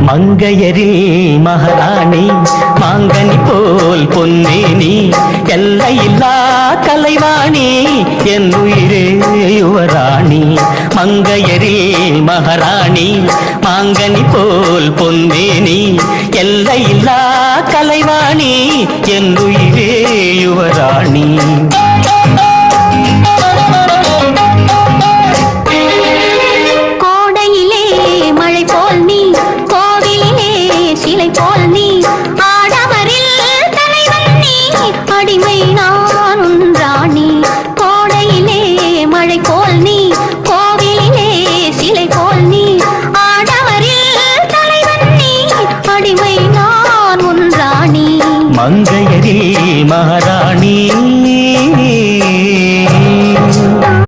மங்கையரில் மகாராணி மாங்கனி போல் பொன்னேனி எல்லையில்லா கலைவாணி என் உயிரே யுவராணி மங்கையரில் மகாராணி மாங்கனி போல் பொன்னேனி எல்லையில்லா கலைவாணி என் உயிரே யுவராணி